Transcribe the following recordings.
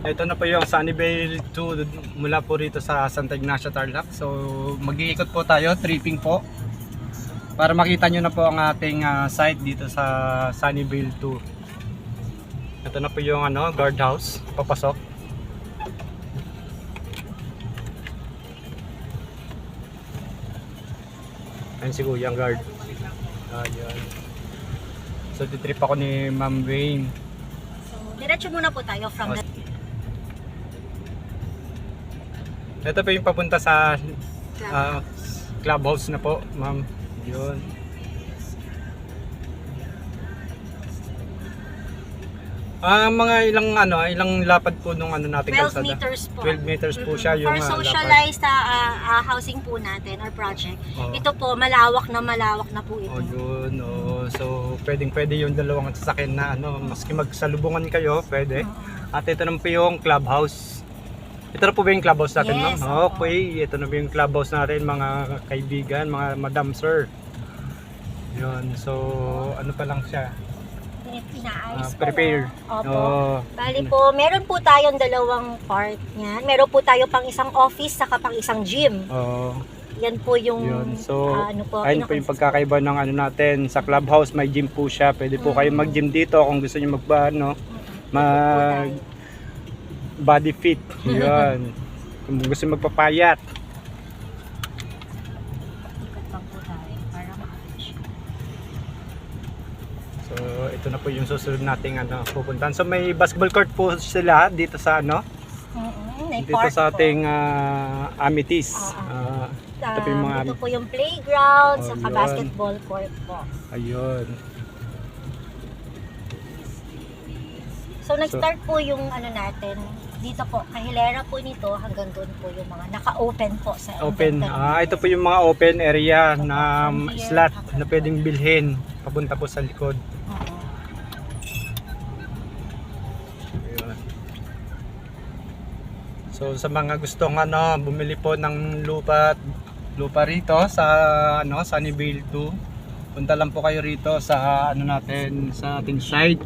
Ito na po yung Sunnyvale 2 mula po rito sa Santa Ignacia, Tarlac. So mag-iikot po tayo, tripping po, para makita nyo na po ang ating site dito sa Sunnyvale 2. Ito na po yung guardhouse, papasok. Ayun si Kuyang guard. Ayun. So titrip ako ni Ma'am Wayne. So diretso muna po tayo from the... Ito po yung papunta sa clubhouse na po, ma'am. Yun. Mga ilang lapad po nung natin 12 meters po. 12 meters po siya yung For lapad. socialized housing po natin or project. Ito po, malawak na po ito. Oh, yun. Oh. So, pwede yung dalawang sasakyan na maski magsalubungan kayo, pwede. At ito naman po yung clubhouse. Ito na po ba yung clubhouse natin, Yes, ma'am? Okay, ito na po yung clubhouse natin, mga kaibigan, mga madam sir. Yun, so ano pa lang siya? Inaayos Prepare. Opo. Bali po, meron po tayong dalawang part niyan. Meron po tayo pang isang office saka pang isang gym. Yan po yung yun. So, ayun po yung kinakonsist pagkakaiba ng natin. Sa clubhouse may gym po siya. Pwede po kayo mag-gym dito kung gusto niyo mag body fit. Yun. Kung gusto magpapayat. Ikot lang po tayo para ma-catch. So, ito na po yung susunod nating pupuntahan. So, may basketball court po sila dito sa dito sa ating Amethyst. Ito po yung mga ito po yung playground, saka yun. basketball court po. Ayun. So nag-start po yung natin dito po, kahilera po nito hanggang doon po yung mga naka-open po sa Open. inventory. Ito po yung mga open area na From here, slot na pwedeng bilhin papunta po sa likod. Oo. Ayun. So sa mga gustong bumili po ng lupa rito sa Sunnyvale 2, punta lang po kayo rito sa natin sa ating site.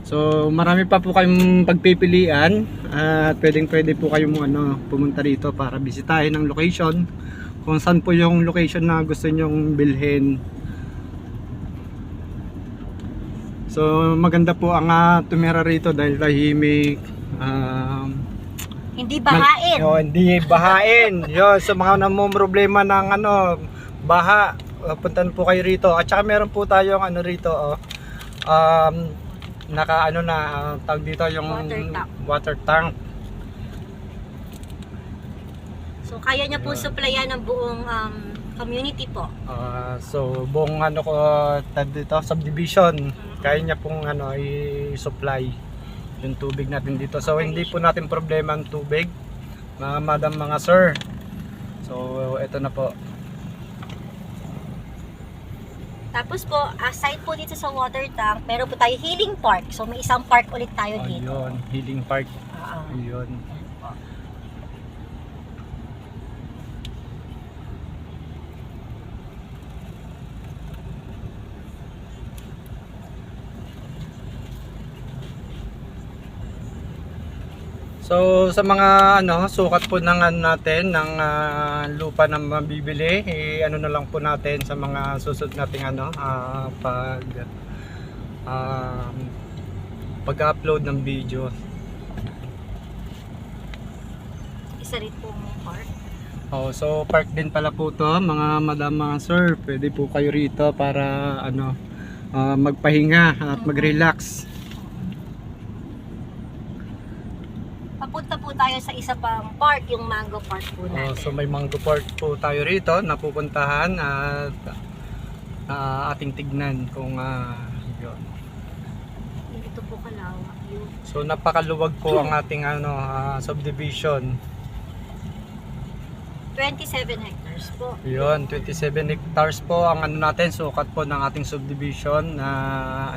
So marami pa po kayong pagpipilian at pwede po kayong pumunta rito para bisitahin ang location kung saan po yung location na gusto nyong bilhin. So maganda po ang tumira rito dahil tahimik, Hindi bahain. hindi bahain. Yun, sa mga namumroblema ng baha, puntan po kayo rito. At saka meron po tayong rito tawag dito yung water tank. So kaya niya po supplyan ng buong community po. So buong dito subdivision, kaya niya pong i-supply yung tubig natin dito. So hindi po natin problema ang tubig, mga madam, mga sir. So ito na po. Tapos po, aside po dito sa water tank, meron po tayo healing park. So may isang park ulit tayo dito. Ayun, healing park. Oo. Ayun. So sa mga sukat po ng natin ng lupa na mabibili, na lang po natin sa mga susunod nating pag-upload ng video. Isa rin po may park. So park din pala po to, mga madam, mga sir. Pwede po kayo rito para magpahinga at mag-relax. Papunta po tayo sa isa pang park, yung Mango Park po natin. So may Mango Park po tayo rito na pupuntahan at ating tignan kung yun. Ito po kalawak yun. So napakaluwag po ang ating subdivision. 27 hectares po. Yun, 27 hectares po ang natin, sukat po ng ating subdivision na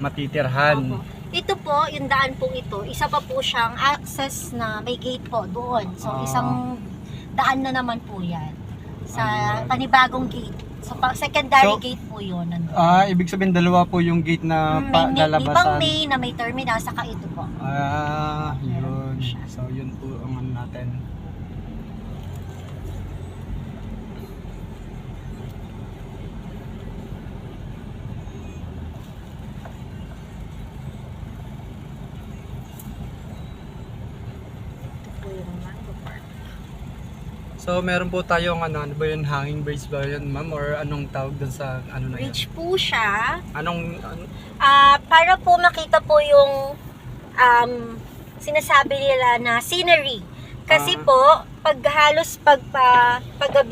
matitirhan. Opo. Ito po, yung daan po ito, isa pa po siyang access na may gate po doon. So isang daan na naman po yan sa panibagong gate. So, pang secondary So, gate po yun. Nandun. Ibig sabihin dalawa po yung gate na May lalabasan. may na may terminal, saka ito po. Yun. So, yun po ang ano natin. Ito po yung Mango Park. So, meron po tayong ano ba yun, hanging bridge ba yun, ma'am? Or anong tawag dun sa ano na yun? Bridge po siya. Ano? Para po makita po yung sinasabi nila na scenery. Kasi po, paggabi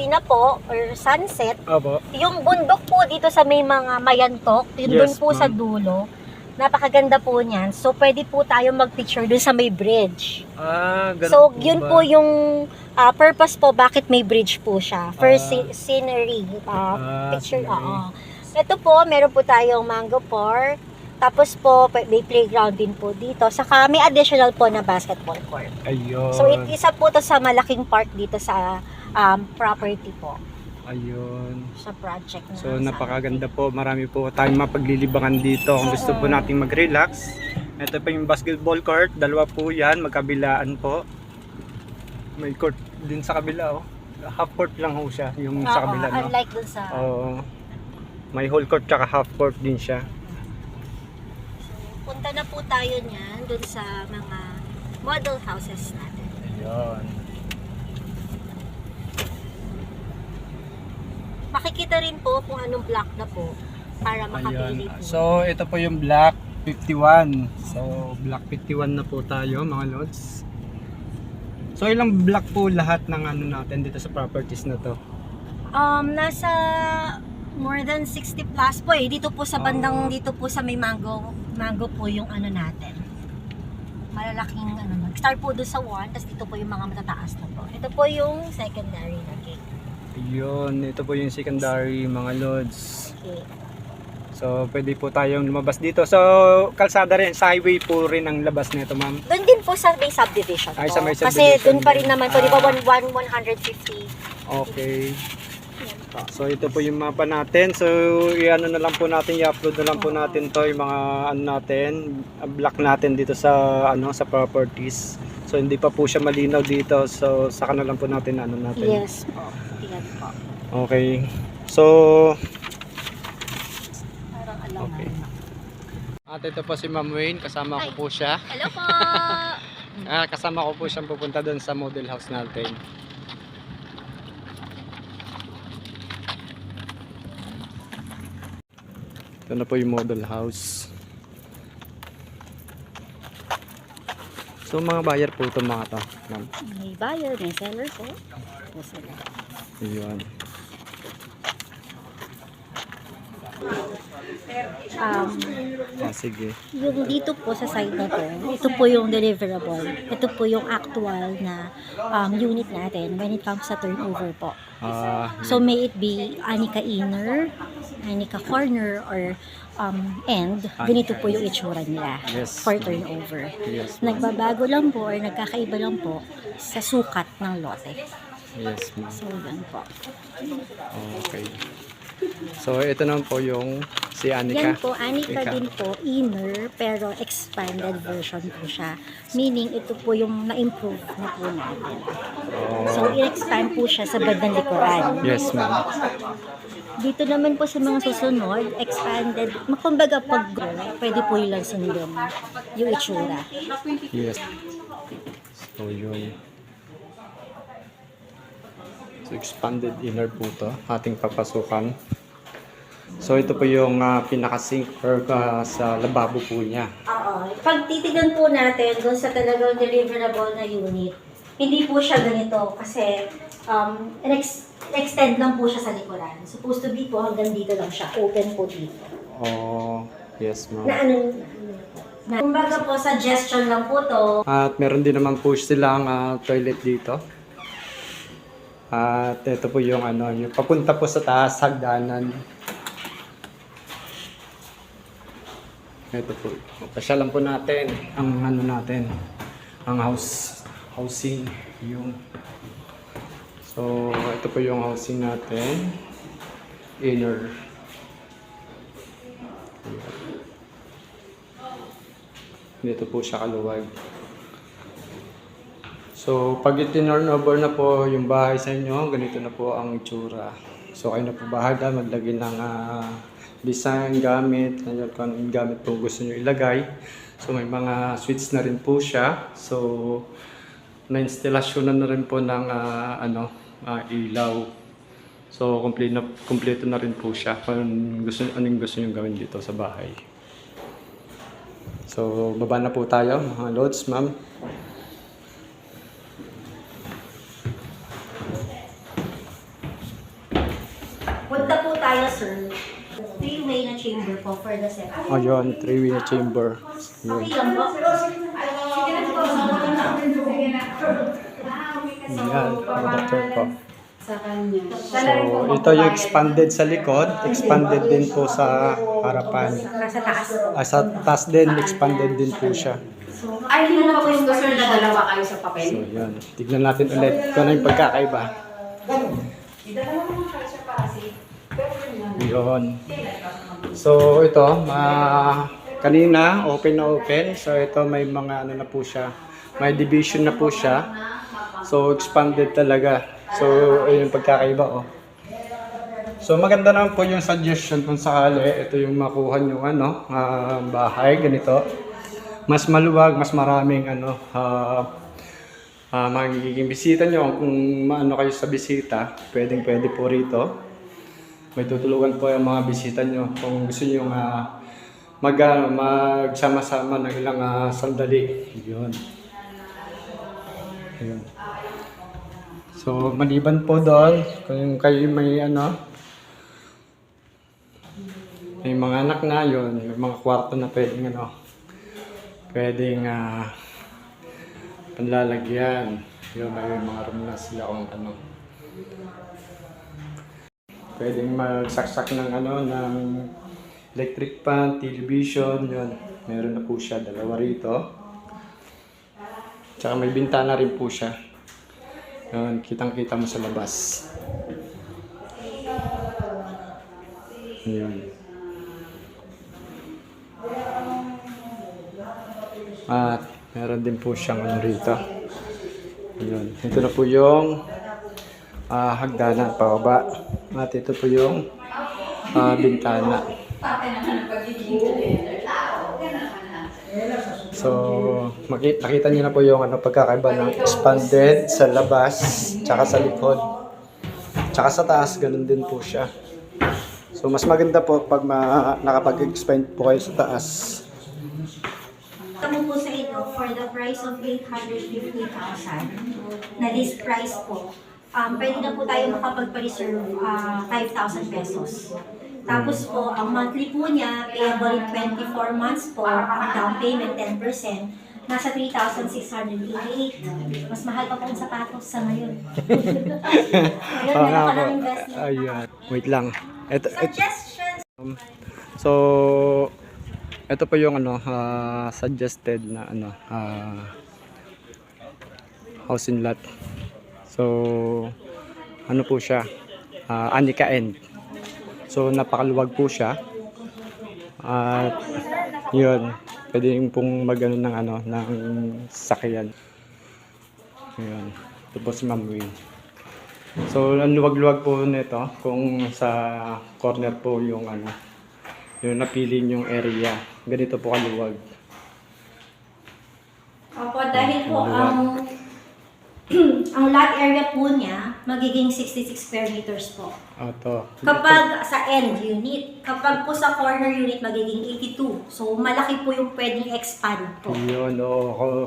na po, or sunset, Opo. yung bundok po dito sa may mga mayantok, yun Yes, dun po sa ma'am. dulo, napakaganda po niyan. So, pwede po tayo mag-picture dun sa may bridge. Ganun So, po yun ba? po yung purpose po bakit may bridge po siya. First, scenery. Picture, scenery. oo. Ito po, meron po tayong Mango Park. Tapos po, may playground din po dito. Saka may additional po na basketball court. Ayun. So, isa po to sa malaking park dito sa property po. Ayun. Sa project na. So, napakaganda po. Marami po tayong mapaglilibangan dito. Kung gusto po nating mag-relax. Ito pa yung basketball court. Dalawa po yan. Magkabilaan po. May court din sa kabila, oh. Half court lang ho siya. Yung sa kabila, no? Unlike dun sa... Oo. May whole court tsaka half court din siya. Punta na po tayo niyan dun sa mga model houses natin. Ayun. Makikita rin po kung anong block na po para makapili po. So, ito po yung Block 51. So, Block 51 na po tayo, mga lods. So, ilang block po lahat ng ano natin dito sa properties na to? Nasa more than 60 plus po eh. Dito po sa bandang, dito po sa may mango po yung ano natin. Malalaking ano. Start po doon sa 1, tapos dito po yung mga matataas na po. Ito po yung secondary na gate. Ayun, ito po yung secondary, mga lods. Okay. So, pwede po tayong lumabas dito. So, kalsada rin, sa highway po rin ang labas nito, ma'am. Doon din po sa may subdivision po. Ay, sa may Kasi subdivision doon pa din. rin naman po, di ba 150. Okay. Yan po. So, ito po yung mapa natin. So, i-ano na lang po natin, i-upload na lang po natin to yung mga ano natin, block natin dito sa ano sa properties. So, hindi pa po siya malinaw dito. So, saka na lang po natin ano natin. Yes po. Yan po. Okay. So, Parang alam okay. na. At ito po si Ma'am Wayne, kasama ko po siya. Hello po! Kasama ko po siyang pupunta doon sa model house natin. Ito na po yung model house. So, mga buyer po ito mga to, ma'am. May buyer, may seller po. May seller. Ayun. Sige. Yung dito po sa side na to, ito po yung deliverable. Ito po yung actual na unit natin when it comes sa turnover po. So may it be Anika inner, Anika corner, or end, ganito po yung itsura nila Yes. for turnover. Yes. Nagbabago lang po or nagkakaiba lang po sa sukat ng lote. Yes, ma'am. So yan po. Okay. So, ito naman po yung si Anika. Yan po, Anika din po, inner, pero expanded version po siya. Meaning, ito po yung na-improve na po natin. So, i-expand po siya sa bandang likuran. Yes, ma'am. Dito naman po sa mga susunod, expanded, kumbaga pag-grow, pwede po yung lang sundin yung itsura. Yes. So, yun. So, expanded inner po to, ating papasukan. So, ito po yung pinaka-sink or sa lababo po niya. Oo. Pag titignan po natin doon sa talagang deliverable na unit, hindi po siya ganito kasi extend lang po siya sa likuran. Supposed to be po hanggang dito lang siya. Open po dito. Oh, yes, ma'am. Kumbaga po, suggestion lang po to. At meron din naman po silang toilet dito. At ito po yung ano, yung papunta po sa taas, hagdanan. Ito po. Pasyalan po natin ang ano natin, ang housing, yung. So, ito po yung housing natin. inner. Dito po siya kaluwag. So, pag i-turn over na po yung bahay sa inyo, ganito na po ang itsura. So, kayo na po bahala maglagay ng design, gamit, kung anong gamit po gusto nyo ilagay. So, may mga switch na rin po siya. So, na-installasyon na rin po ng ilaw. So, kompleto na rin po siya kung anong gusto nyo gawin dito sa bahay. So, baba na po tayo, mga lods, ma'am. Punta po tayo, sir. 3-way na chamber po for the second. Oh, yun, 3-way na chamber. Yun. Okay lang po. Yan, doctor po. Sa kanya. So, ito yung expanded sa likod, expanded din po sa harapan. Nasa taas. Sa taas din, expanded din po siya. Ay, hindi mo pa gusto, sir, na dalawa kayo sa papel? So, yan. Tignan natin ulit kung ano yung pagkakaiba. Dalawa naman kayo sa pasi. Pero yun Yun. So, ito, kanina, open na open. So, ito may mga ano na po siya. May division na po siya. So, expanded talaga. So, ayun yung pagkakaiba, oh. So, maganda naman po yung suggestion kung sakali ito yung makuha nyo, bahay, ganito. Mas maluwag, mas maraming, magiging bisita nyo. Kung maano kayo sa bisita, pwede po rito. May tutulungan po yung mga bisita nyo. Kung gusto nyo magsama-sama ng ilang sandali. Yun. Yun. So, maliban po doon, kung kayo may may mga anak na yun, may mga kwarto na pwedeng panlalagyan. Yun, may mga room na sila kung pwedeng magsaksak ng ng electric fan, television, yun. Meron na po siya, dalawa rito. Tsaka may bintana rin po siya. Yun, kitang-kita mo sa labas. Yun. At meron din po siyang rito. Yun. Ito na po yung hagdanan pababa. At ito po yung bintana. So, nakita niyo na po yung pagkakaiba ng expanded sa labas, tsaka sa likod, tsaka sa taas, ganun din po siya. So, mas maganda po pag nakapag-expand po kayo sa taas. Ito po sa inyo for the price of 850,000 na list price po. Pwede na po tayo makapagpa-reserve 5,000 pesos. Tapos po, ang monthly po niya, payable in 24 months po, ang down payment 10%, nasa 3,688. Mas mahal pa po ang sapatos sa ngayon. Ngayon, meron ka lang investment. Ayan. Wait lang. Suggestions! So, ito po yung suggested na housing lot. So, ano po siya? Anika end. So, napakaluwag po siya. At yun, pwede pong mag-ano ng sakyan. Yun. Ito po si Ma'am Wing. So, ang luwag-luwag po nito kung sa corner po yung yung napili yung area. Ganito po kaluwag. Opo, dahil po ang lot area po niya, magiging 66 square meters po. Ito. Kapag sa end unit, kapag po sa corner unit, magiging 82. So, malaki po yung pwedeng expand po. Yun,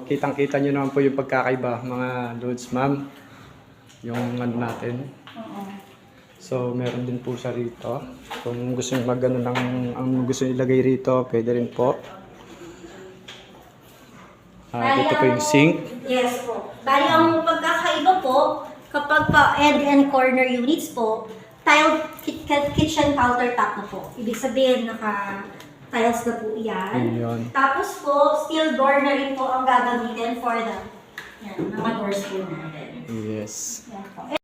kitang-kita nyo naman po yung pagkakaiba, mga loads, ma'am. Yung natin. Oo. So, meron din po siya rito. Kung gusto nyo ang gusto nyo ilagay rito, pwede rin po. Dito po yung sink. Yes po. Bali, ang pagkakaiba po, kapag pa end and corner units po, tiled kitchen countertop na po. Ibig sabihin, naka-tiles na po yan. Yun. Tapos po, steel door na rin po ang gagamitin for the mga doors po natin. Yes. Yan po.